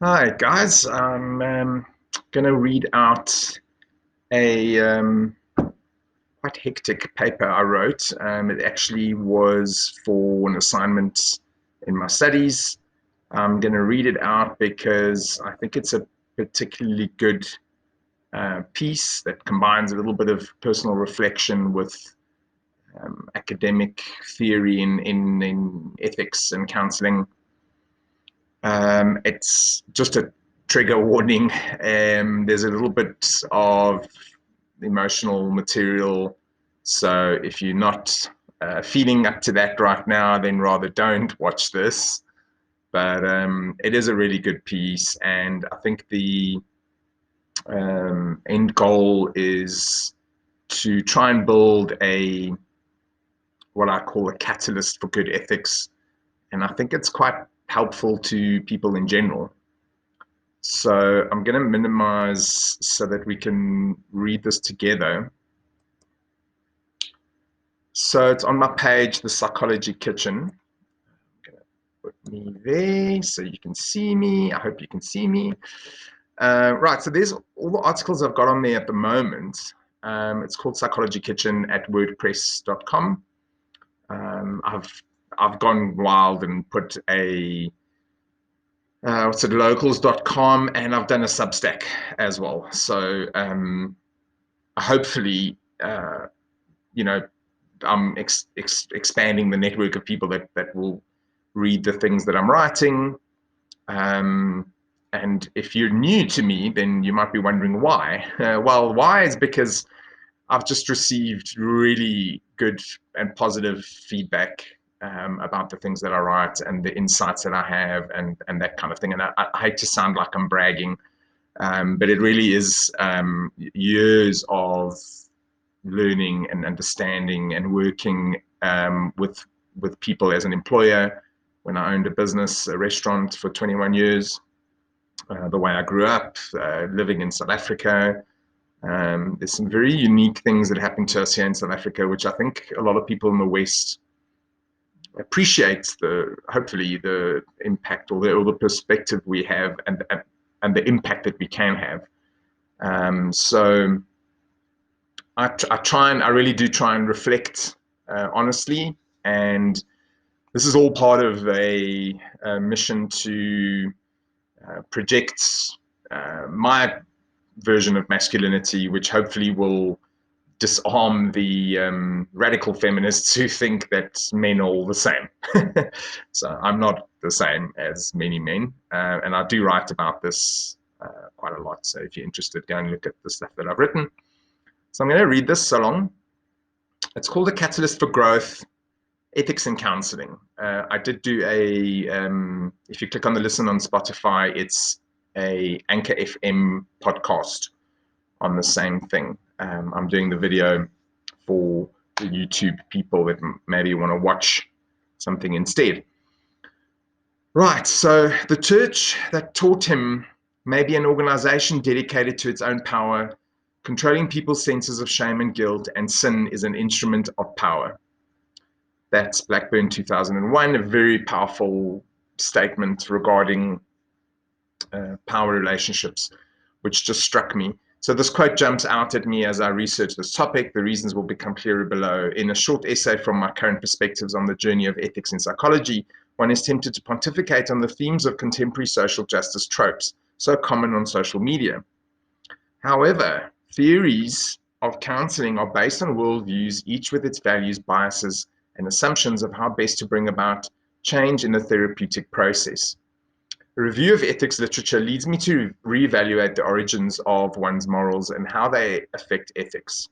Hi guys, I'm going to read out a quite hectic paper I wrote. It actually was for an assignment in my studies. I'm going to read it out because I think it's a particularly good piece that combines a little bit of personal reflection with academic theory in ethics and counseling. It's just a trigger warning. There's a little bit of emotional material. So if you're not feeling up to that right now, then rather don't watch this. But it is a really good piece. And I think the end goal is to try and build what I call a catalyst for good ethics. And I think it's quite helpful to people in general. So I'm going to minimize so that we can read this together. So it's on my page, The Psychology Kitchen. I'm going to put me there so you can see me. I hope you can see me. Right, so there's all the articles I've got on there at the moment. It's called Psychology Kitchen at wordpress.com. I've gone wild and put a what's it, locals.com, and I've done a Substack as well. So hopefully, you know, I'm expanding the network of people that will read the things that I'm writing. And if you're new to me, then you might be wondering why. Well, why is because I've just received really good and positive feedback about the things that I write and the insights that I have and that kind of thing. And I hate to sound like I'm bragging, but it really is years of learning and understanding and working with people as an employer. When I owned a business, a restaurant for 21 years, the way I grew up, living in South Africa. There's some very unique things that happen to us here in South Africa, which I think a lot of people in the West appreciate hopefully the impact or the perspective we have and the impact that we can have. So I really do try and reflect honestly, and this is all part of a mission to project my version of masculinity, which hopefully will disarm the radical feminists who think that men are all the same. So I'm not the same as many men, and I do write about this quite a lot. So if you're interested, go and look at the stuff that I've written. So I'm going to read this along. It's called A Catalyst for Growth, Ethics and Counseling. I did do if you click on the listen on Spotify, it's a Anchor FM podcast on the same thing. I'm doing the video for the YouTube people that maybe want to watch something instead. Right, so the church that taught him may be an organization dedicated to its own power, controlling people's senses of shame and guilt, and sin is an instrument of power. That's Blackburn 2001, a very powerful statement regarding power relationships, which just struck me. So this quote jumps out at me as I research this topic. The reasons will become clearer below. In a short essay from my current perspectives on the journey of ethics in psychology, one is tempted to pontificate on the themes of contemporary social justice tropes, so common on social media. However, theories of counseling are based on worldviews, each with its values, biases, and assumptions of how best to bring about change in the therapeutic process. A review of ethics literature leads me to reevaluate the origins of one's morals and how they affect ethics.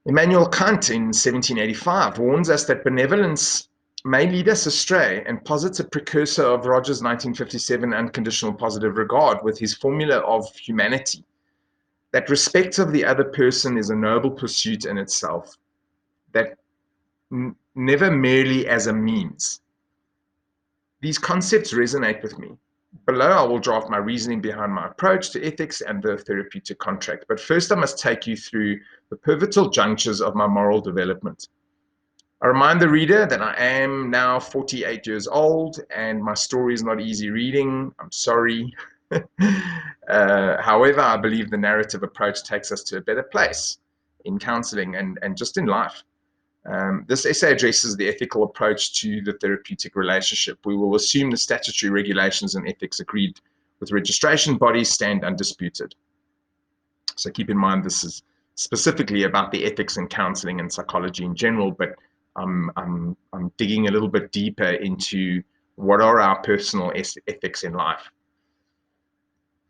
Immanuel Kant in 1785 warns us that benevolence may lead us astray and posits a precursor of Rogers' 1957 unconditional positive regard with his formula of humanity, that respect of the other person is a noble pursuit in itself, that never merely as a means. These concepts resonate with me. Below, I will draft my reasoning behind my approach to ethics and the therapeutic contract. But first, I must take you through the pivotal junctures of my moral development. I remind the reader that I am now 48 years old and my story is not easy reading. I'm sorry. However, I believe the narrative approach takes us to a better place in counseling and just in life. This essay addresses the ethical approach to the therapeutic relationship. We will assume the statutory regulations and ethics agreed with registration bodies stand undisputed. So keep in mind this is specifically about the ethics in counseling and psychology in general, but I'm digging a little bit deeper into what are our personal ethics in life.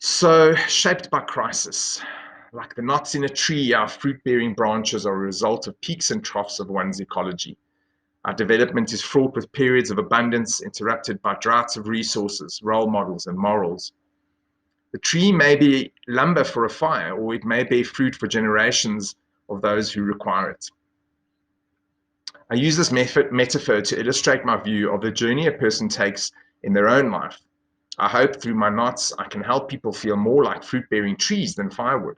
So, shaped by crisis. Like the knots in a tree, our fruit-bearing branches are a result of peaks and troughs of one's ecology. Our development is fraught with periods of abundance, interrupted by droughts of resources, role models, and morals. The tree may be lumber for a fire, or it may bear fruit for generations of those who require it. I use this metaphor to illustrate my view of the journey a person takes in their own life. I hope through my knots I can help people feel more like fruit-bearing trees than firewood.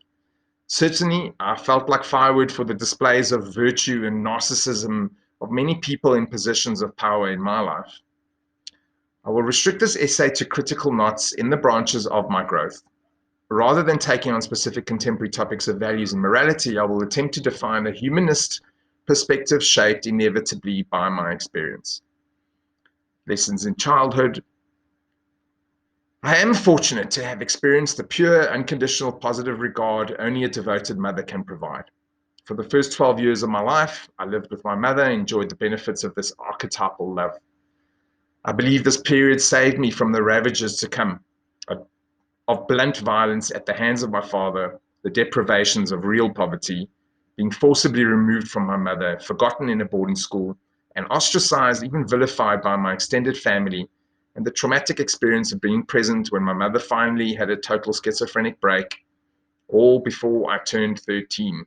Certainly, I felt like firewood for the displays of virtue and narcissism of many people in positions of power in my life. I will restrict this essay to critical knots in the branches of my growth. Rather than taking on specific contemporary topics of values and morality, I will attempt to define a humanist perspective shaped inevitably by my experience. Lessons in childhood. I am fortunate to have experienced the pure, unconditional, positive regard only a devoted mother can provide. For the first 12 years of my life, I lived with my mother and enjoyed the benefits of this archetypal love. I believe this period saved me from the ravages to come of blunt violence at the hands of my father, the deprivations of real poverty, being forcibly removed from my mother, forgotten in a boarding school, and ostracized, even vilified by my extended family, and the traumatic experience of being present when my mother finally had a total schizophrenic break, all before I turned 13.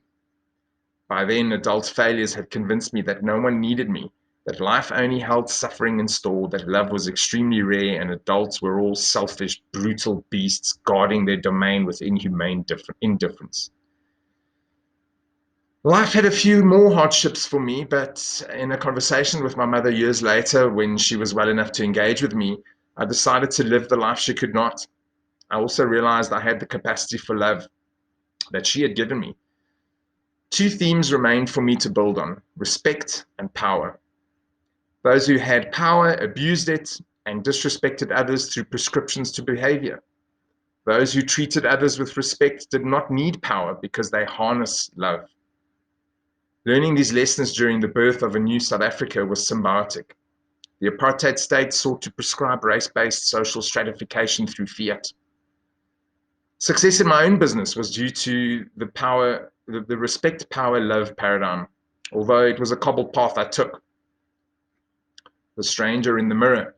By then, adult failures had convinced me that no one needed me, that life only held suffering in store, that love was extremely rare, and adults were all selfish, brutal beasts guarding their domain with inhumane indifference. Life had a few more hardships for me, but in a conversation with my mother years later, when she was well enough to engage with me, I decided to live the life she could not. I also realized I had the capacity for love that she had given me. Two themes remained for me to build on: respect and power. Those who had power abused it and disrespected others through prescriptions to behavior. Those who treated others with respect did not need power because they harness love. Learning these lessons during the birth of a new South Africa was symbiotic. The apartheid state sought to prescribe race-based social stratification through fiat. Success in my own business was due to the respect, power, love paradigm. Although it was a cobbled path I took. The stranger in the mirror.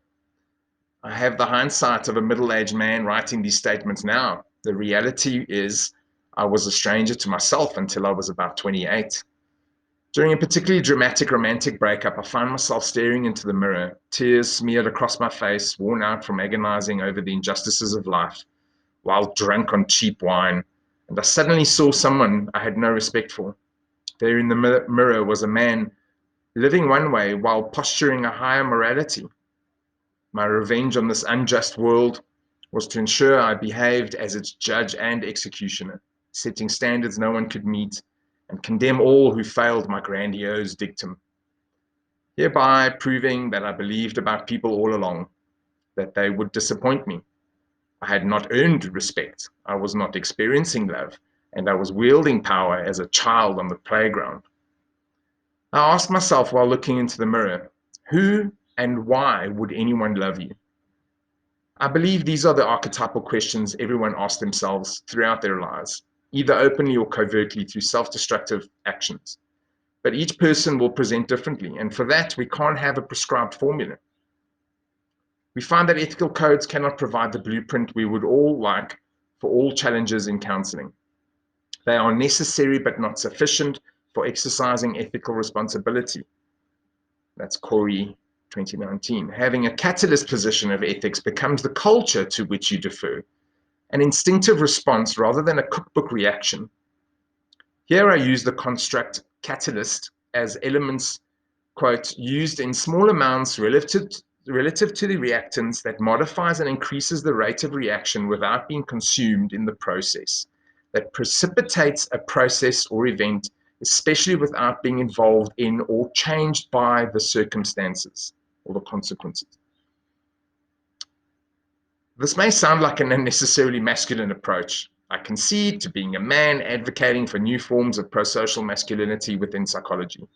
I have the hindsight of a middle-aged man writing these statements now. The reality is I was a stranger to myself until I was about 28. During a particularly dramatic romantic breakup, I found myself staring into the mirror, tears smeared across my face, worn out from agonizing over the injustices of life, while drunk on cheap wine, and I suddenly saw someone I had no respect for. There in the mirror was a man living one way while posturing a higher morality. My revenge on this unjust world was to ensure I behaved as its judge and executioner, setting standards no one could meet, and condemn all who failed my grandiose dictum, hereby proving that I believed about people all along, that they would disappoint me. I had not earned respect, I was not experiencing love, and I was wielding power as a child on the playground. I asked myself while looking into the mirror, who and why would anyone love you? I believe these are the archetypal questions everyone asks themselves throughout their lives, either openly or covertly through self-destructive actions. But each person will present differently, and for that, we can't have a prescribed formula. We find that ethical codes cannot provide the blueprint we would all like for all challenges in counseling. They are necessary but not sufficient for exercising ethical responsibility. That's Corey 2019. Having a catalyst position of ethics becomes the culture to which you defer, an instinctive response rather than a cookbook reaction. Here I use the construct catalyst as elements quote, used in small amounts relative to the reactants that modifies and increases the rate of reaction without being consumed in the process, that precipitates a process or event, especially without being involved in or changed by the circumstances or the consequences. This may sound like an unnecessarily masculine approach. I concede to being a man advocating for new forms of prosocial masculinity within psychology.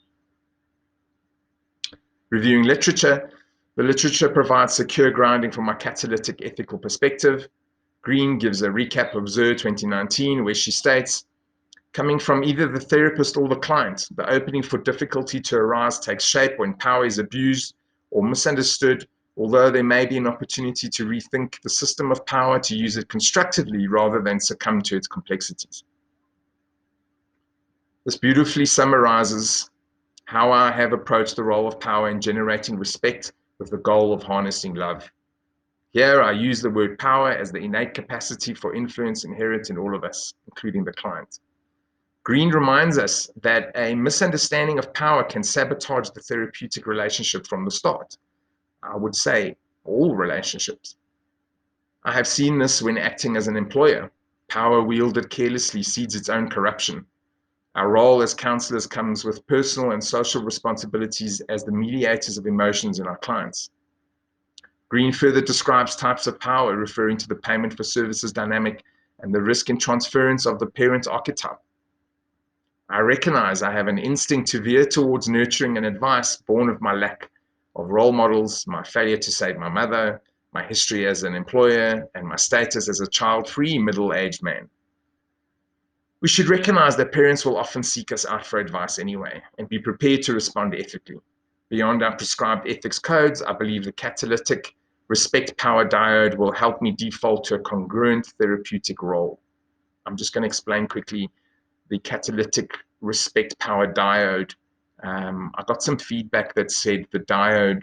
Reviewing literature, the literature provides secure grounding for my catalytic ethical perspective. Green gives a recap of Zur 2019, where she states, coming from either the therapist or the client, the opening for difficulty to arise takes shape when power is abused or misunderstood, although there may be an opportunity to rethink the system of power to use it constructively rather than succumb to its complexities. This beautifully summarizes how I have approached the role of power in generating respect with the goal of harnessing love. Here, I use the word power as the innate capacity for influence inherent in all of us, including the client. Green reminds us that a misunderstanding of power can sabotage the therapeutic relationship from the start. I would say all relationships. I have seen this when acting as an employer. Power wielded carelessly seeds its own corruption. Our role as counselors comes with personal and social responsibilities as the mediators of emotions in our clients. Green further describes types of power, referring to the payment for services dynamic and the risk in transference of the parent archetype. I recognize I have an instinct to veer towards nurturing and advice born of my lack of role models, my failure to save my mother, my history as an employer, and my status as a child-free middle-aged man. We should recognize that parents will often seek us out for advice anyway, and be prepared to respond ethically. Beyond our prescribed ethics codes, I believe the catalytic respect power diode will help me default to a congruent therapeutic role. I'm just going to explain quickly the catalytic respect power diode. I got some feedback that said the diode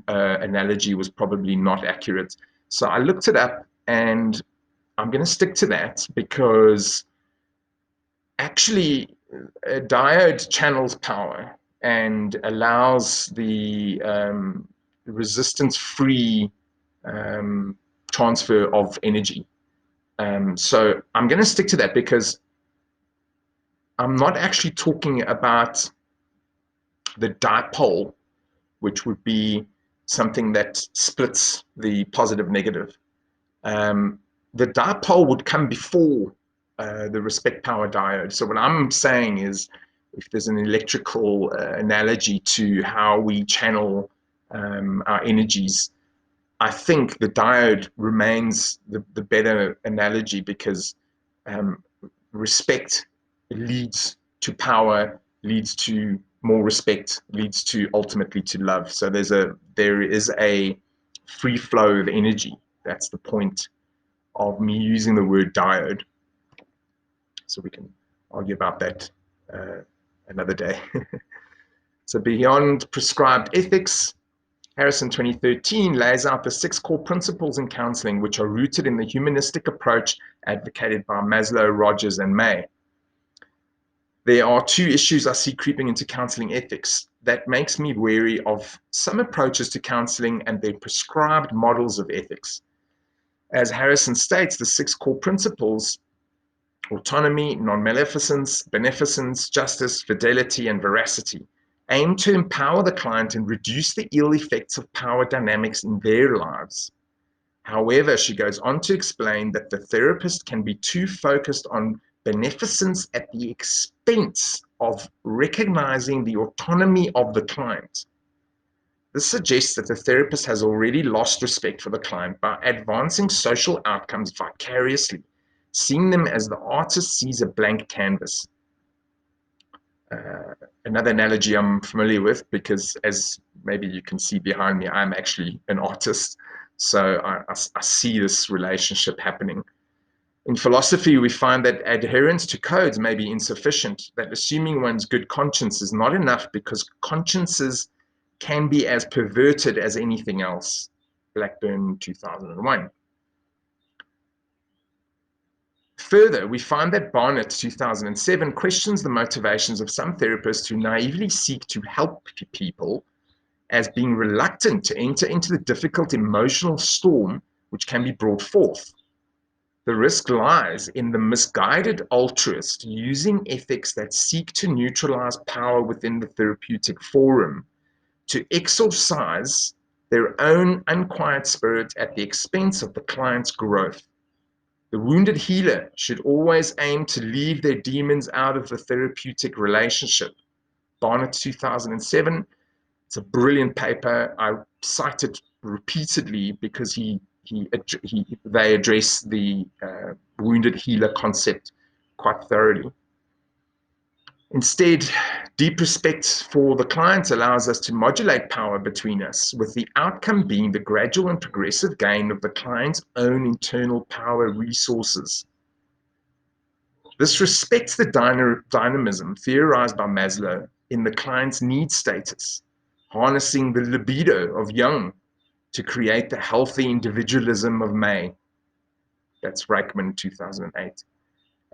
analogy was probably not accurate. So I looked it up and I'm going to stick to that because actually a diode channels power and allows the resistance-free transfer of energy. So I'm going to stick to that because I'm not actually talking about the dipole, which would be something that splits the positive negative. The dipole would come before the respect power diode. So what I'm saying is, if there's an electrical analogy to how we channel our energies, I think the diode remains the better analogy because respect leads to power, leads to more respect, leads to ultimately to love. So there is a free flow of energy. That's the point of me using the word diode. So we can argue about that another day. So beyond prescribed ethics, Harrison 2013 lays out the 6 core principles in counseling, which are rooted in the humanistic approach advocated by Maslow, Rogers, and May. There are 2 issues I see creeping into counseling ethics that makes me wary of some approaches to counseling and their prescribed models of ethics. As Harrison states, the 6 core principles, autonomy, non-maleficence, beneficence, justice, fidelity, and veracity, aim to empower the client and reduce the ill effects of power dynamics in their lives. However, she goes on to explain that the therapist can be too focused on beneficence at the expense of recognizing the autonomy of the client. This suggests that the therapist has already lost respect for the client by advancing social outcomes vicariously, seeing them as the artist sees a blank canvas. Another analogy I'm familiar with, because as maybe you can see behind me, I'm actually an artist. So I see this relationship happening. In philosophy, we find that adherence to codes may be insufficient, that assuming one's good conscience is not enough because consciences can be as perverted as anything else. Blackburn, 2001. Further, we find that Barnett, 2007, questions the motivations of some therapists who naively seek to help people as being reluctant to enter into the difficult emotional storm which can be brought forth. The risk lies in the misguided altruist using ethics that seek to neutralize power within the therapeutic forum to exorcise their own unquiet spirit at the expense of the client's growth. The wounded healer should always aim to leave their demons out of the therapeutic relationship. Barnett, 2007. It's a brilliant paper. I cite it repeatedly because they address the wounded healer concept quite thoroughly. Instead, deep respect for the client allows us to modulate power between us, with the outcome being the gradual and progressive gain of the client's own internal power resources. This respects the dynamism theorized by Maslow in the client's need status, harnessing the libido of Jung to create the healthy individualism of May. That's Reichman, 2008.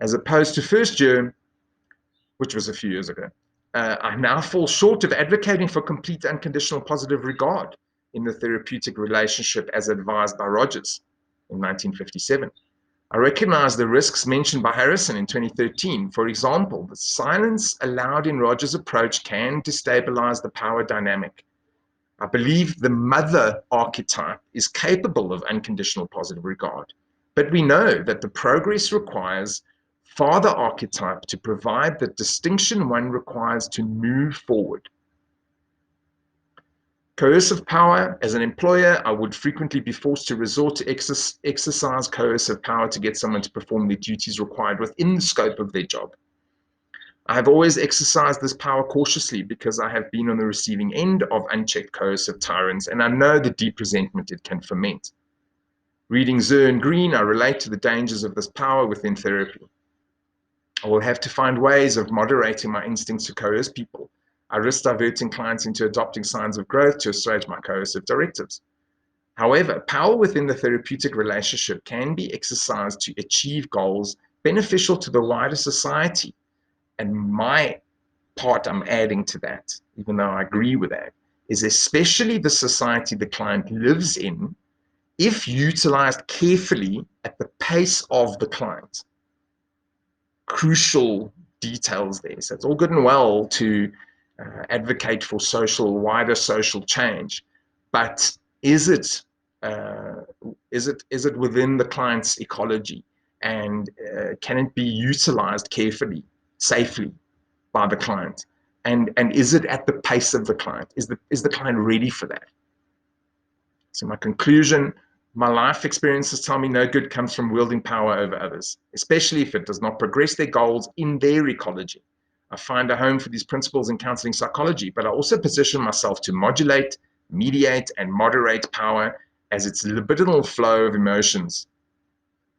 As opposed to first year, which was a few years ago, I now fall short of advocating for complete unconditional positive regard in the therapeutic relationship as advised by Rogers in 1957. I recognize the risks mentioned by Harrison in 2013. For example, the silence allowed in Rogers' approach can destabilize the power dynamic. I believe the mother archetype is capable of unconditional positive regard, but we know that the progress requires father archetype to provide the distinction one requires to move forward. Coercive power. As an employer, I would frequently be forced to resort to exercise coercive power to get someone to perform their duties required within the scope of their job. I have always exercised this power cautiously because I have been on the receiving end of unchecked coercive tyrants, and I know the deep resentment it can foment. Reading Zur and Green, I relate to the dangers of this power within therapy. I will have to find ways of moderating my instincts to coerce people. I risk diverting clients into adopting signs of growth to assuage my coercive directives. However, power within the therapeutic relationship can be exercised to achieve goals beneficial to the wider society. And my part I'm adding to that, even though I agree with that, is especially the society the client lives in, if utilized carefully at the pace of the client. Crucial details there. So it's all good and well to advocate for wider social change, but is it within the client's ecology, and can it be utilized carefully, safely by the client, and is it at the pace of the client? Is the client ready for that? So my conclusion, my life experiences tell me no good comes from wielding power over others, especially if it does not progress their goals in their ecology. I find a home for these principles in counseling psychology, but I also position myself to modulate, mediate, and moderate power as its libidinal flow of emotions.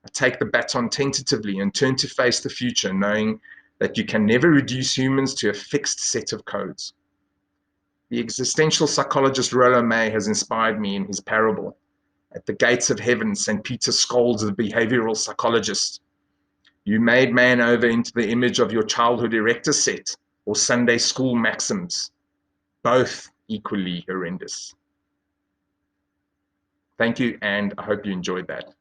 I take the baton tentatively and turn to face the future, knowing that you can never reduce humans to a fixed set of codes. The existential psychologist Rollo May has inspired me in his parable. At the gates of heaven, St. Peter scolds the behavioral psychologist. You made man over into the image of your childhood erector set or Sunday school maxims, both equally horrendous. Thank you, and I hope you enjoyed that.